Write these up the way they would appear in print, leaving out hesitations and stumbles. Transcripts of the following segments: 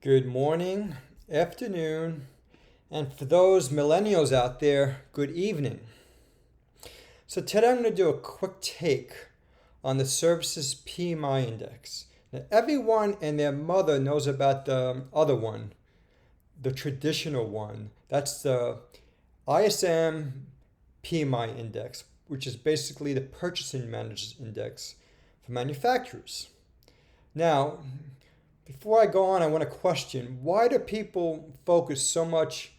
Good morning, afternoon, and for those millennials out there, good evening. So today I'm going to do a quick take on the Services PMI Index. Now, everyone and their mother knows about the other one, the traditional one. That's the ISM PMI Index, which is basically the Purchasing Managers Index for manufacturers. Now, before I go on, I want to question, why do people focus so much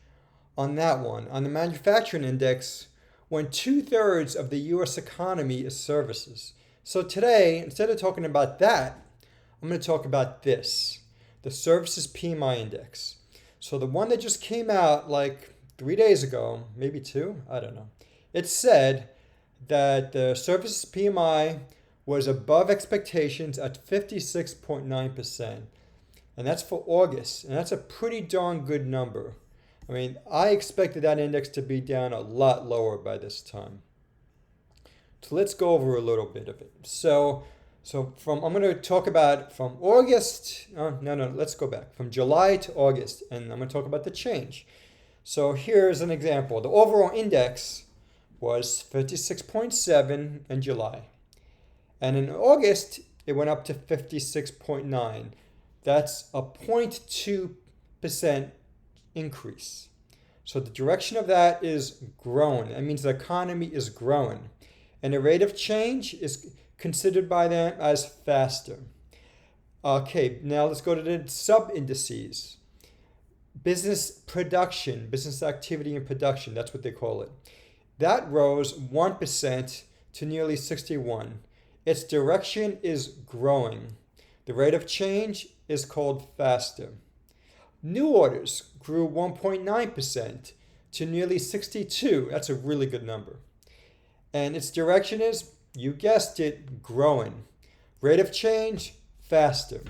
on that one, on the manufacturing index, when 2/3 of the US economy is services? So today, instead of talking about that, I'm going to talk about this, the Services PMI Index. So the one that just came out like 3 days ago, maybe two, I don't know. It said that the Services PMI was above expectations at 56.9%. And that's for August. And that's a pretty darn good number. I mean, I expected that index to be down a lot lower by this time. So let's go over a little bit of it. I'm going to talk about from August, let's go back. From July to August, and I'm going to talk about the change. So here's an example. The overall index was 56.7 in July. And in August, it went up to 56.9. That's a 0.2% increase. So the direction of that is growing. That means the economy is growing. And the rate of change is considered by them as faster. Okay, now let's go to the sub-indices. Business production, business activity and production, that's what they call it. That rose 1% to nearly 61. Its direction is growing. The rate of change is called faster. New orders grew 1.9% to nearly 62. That's a really good number. And its direction is, you guessed it, growing. Rate of change, faster.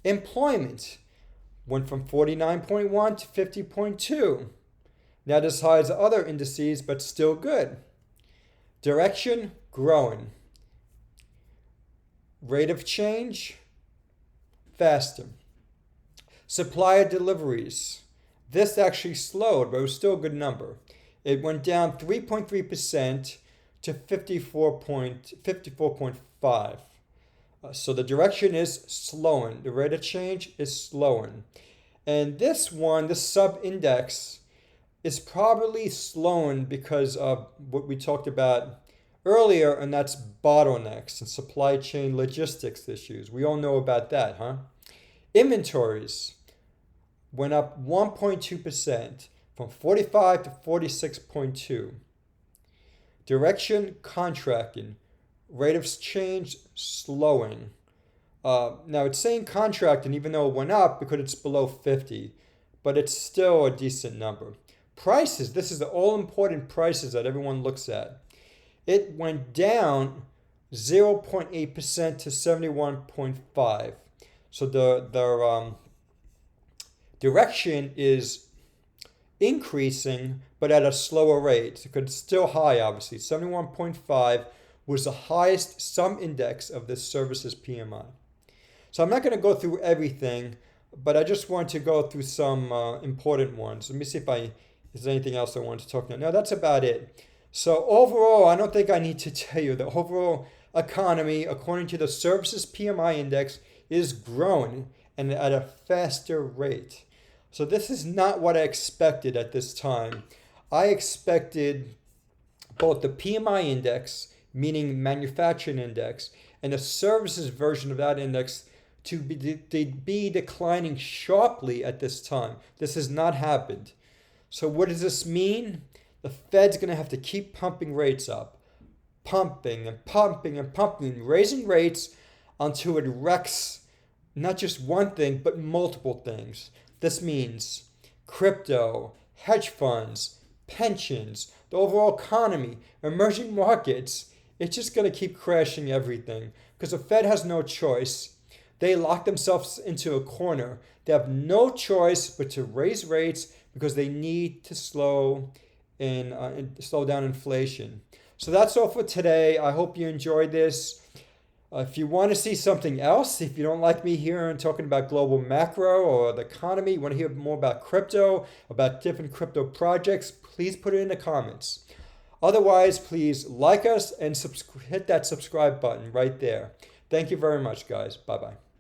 Employment went from 49.1 to 50.2. Not as high as other indices, but still good. Direction, growing. Rate of change, faster. Supplier deliveries. This actually slowed, but it was still a good number. It went down 3.3% to 54.5. So the direction is slowing. The rate of change is slowing. And this one, the sub-index, is probably slowing because of what we talked about earlier, and that's bottlenecks and supply chain logistics issues. We all know about that, huh? Inventories went up 1.2% from 45 to 46.2. Direction, contracting. Rate of change, slowing. Now it's saying contracting even though it went up because it's below 50, but it's still a decent number. Prices, this is the all-important prices that everyone looks at. It went down 0.8% to 71.5. So the direction is increasing, but at a slower rate. It's still high, obviously. 71.5 was the highest sum index of this services PMI. So I'm not going to go through everything, but I just want to go through some important ones. Let me see if there's anything else I want to talk about. No, that's about it. So overall, I don't think I need to tell you the overall economy, according to the Services PMI Index, is growing and at a faster rate. So this is not what I expected at this time. I expected both the PMI Index, meaning manufacturing index, and the services version of that index to be declining sharply at this time. This has not happened. So what does this mean? The Fed's going to have to keep pumping rates up. Pumping and pumping and pumping, raising rates until it wrecks not just one thing, but multiple things. This means crypto, hedge funds, pensions, the overall economy, emerging markets. It's just going to keep crashing everything because the Fed has no choice. They lock themselves into a corner. They have no choice but to raise rates because they need to slow down inflation. So that's all for today. I hope you enjoyed this. If you want to see something else, if you don't like me here and talking about global macro or the economy, you want to hear more about crypto, about different crypto projects, please put it in the comments. Otherwise, please like us and hit that subscribe button right there. Thank you very much, guys. Bye-bye.